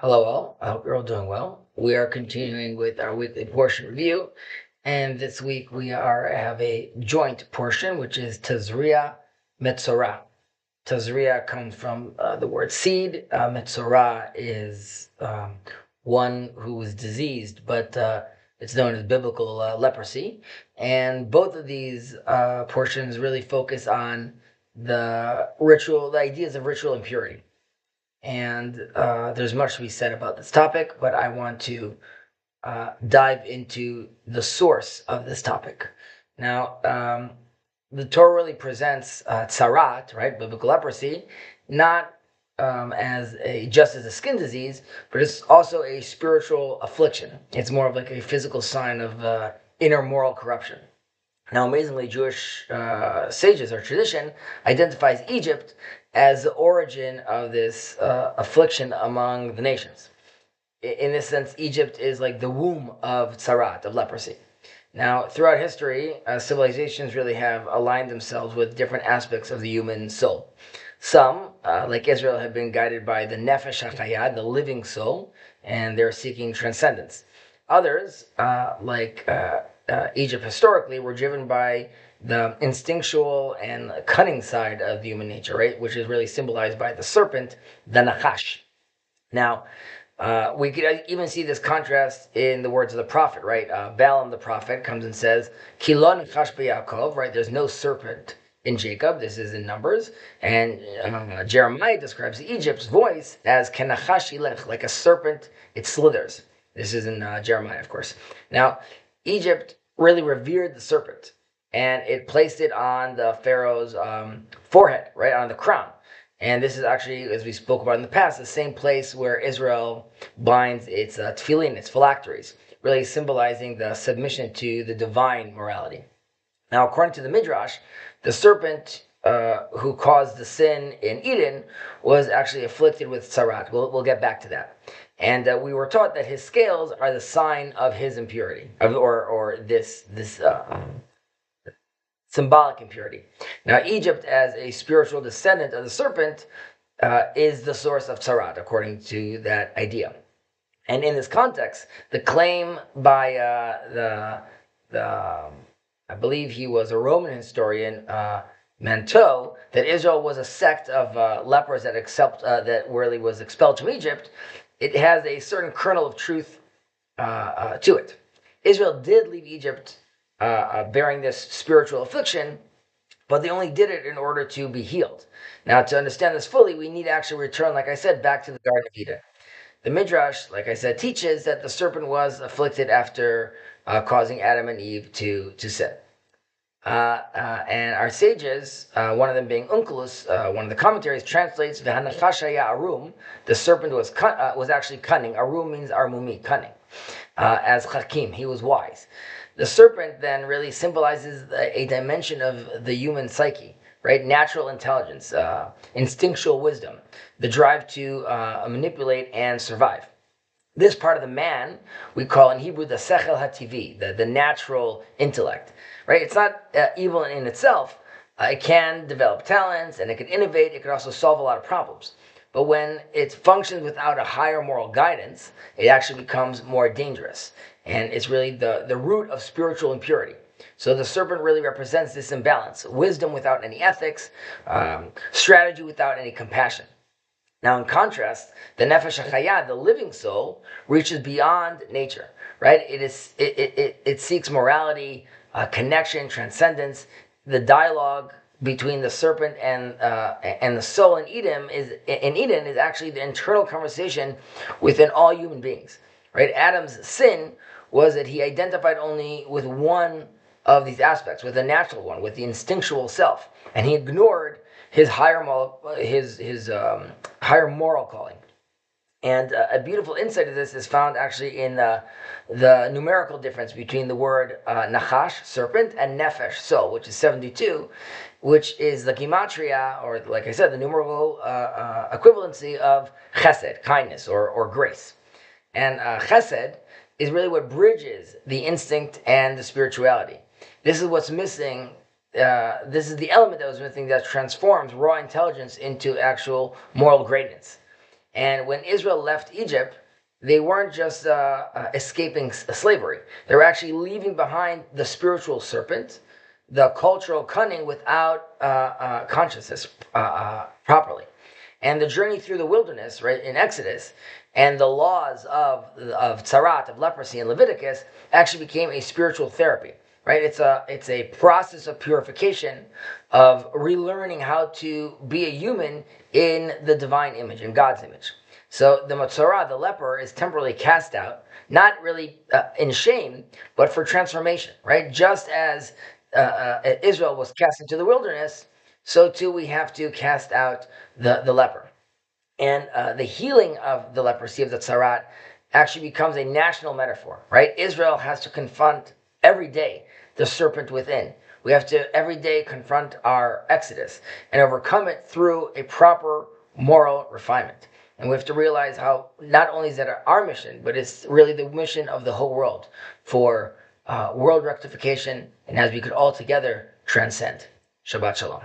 Hello, all. I hope you're all doing well. We are continuing with our weekly portion review, and this week we have a joint portion, which is Tazria, Metzora. Tazria comes from the word seed. Metzora is one who is diseased, but it's known as biblical leprosy. And both of these portions really focus on the ideas of ritual impurity. And there's much to be said about this topic, but I want to dive into the source of this topic. Now, the Torah really presents tzarat, right, biblical leprosy, not just as a skin disease, but it's also a spiritual affliction. It's more of like a physical sign of inner moral corruption. Now, amazingly, Jewish sages or tradition identifies Egypt as the origin of this affliction among the nations. In this sense, Egypt is like the womb of tzarat, of leprosy. Now, throughout history, civilizations really have aligned themselves with different aspects of the human soul. Some, like Israel, have been guided by the nefesh hachaya, the living soul, and they're seeking transcendence. Others, like Egypt historically, were driven by the instinctual and cunning side of the human nature, right? Which is really symbolized by the serpent, the nachash. Now, we could even see this contrast in the words of the prophet, right? Balaam the prophet comes and says, Kilo nachash b'Yaakov, right? There's no serpent in Jacob. This is in Numbers. And Jeremiah describes Egypt's voice as kenachash ilech, like a serpent, it slithers. This is in Jeremiah, of course. Now, Egypt really revered the serpent, and it placed it on the Pharaoh's forehead, right, on the crown. And this is actually, as we spoke about in the past, the same place where Israel binds its tefillin, its phylacteries, really symbolizing the submission to the divine morality. Now, according to the Midrash, the serpent who caused the sin in Eden was actually afflicted with tzarat. We'll get back to that. And we were taught that his scales are the sign of his impurity, or this symbolic impurity. Now, Egypt, as a spiritual descendant of the serpent, is the source of tzarat, according to that idea. And in this context, the claim by I believe he was a Roman historian, Manteau, that Israel was a sect of lepers that really was expelled from Egypt, it has a certain kernel of truth to it. Israel did leave Egypt bearing this spiritual affliction, but they only did it in order to be healed. Now, to understand this fully, we need to actually return, like I said, back to the Garden of Eden. The Midrash, like I said, teaches that the serpent was afflicted after causing Adam and Eve to sin. And our sages, one of them being Onkelos, one of the commentaries translates "V'hanachashaya arum." The serpent was actually cunning. Arum means armumi, cunning. As Hakim, he was wise. The serpent then really symbolizes a dimension of the human psyche, right? Natural intelligence, instinctual wisdom, the drive to manipulate and survive. This part of the man we call in Hebrew the sechel hativi, the natural intellect, right? It's not evil in itself. It can develop talents and it can innovate. It can also solve a lot of problems. But when it functions without a higher moral guidance, it actually becomes more dangerous. And it's really the root of spiritual impurity. So the serpent really represents this imbalance: wisdom without any ethics, strategy without any compassion. Now, in contrast, the nefesh hachaya, the living soul, reaches beyond nature, right? It seeks morality, connection, transcendence. The dialogue between the serpent and the soul in Eden is actually the internal conversation within all human beings, right? Adam's sin was that he identified only with one of these aspects, with the natural one, with the instinctual self, and he ignored his higher moral calling. And a beautiful insight of this is found actually in the numerical difference between the word nachash, serpent, and nefesh, soul, which is 72, which is the gematria, or like I said, the numerical equivalency of chesed, kindness, or grace. And chesed is really what bridges the instinct and the spirituality. This is what's missing. This is the element that was missing that transforms raw intelligence into actual moral greatness. And when Israel left Egypt, they weren't just escaping slavery. They were actually leaving behind the spiritual serpent, the cultural cunning without consciousness properly. And the journey through the wilderness, right, in Exodus, and the laws of Tzarat, of leprosy in Leviticus, actually became a spiritual therapy, right? It's a process of purification, of relearning how to be a human in the divine image, in God's image. So the Metzora, the leper, is temporarily cast out, not really in shame, but for transformation, right? Just as Israel was cast into the wilderness, so too we have to cast out the leper. And the healing of the leprosy of the Tzarat actually becomes a national metaphor, right? Israel has to confront every day the serpent within. We have to every day confront our exodus and overcome it through a proper moral refinement. And we have to realize how not only is that our mission, but it's really the mission of the whole world for world rectification and as we could all together transcend. Shabbat Shalom.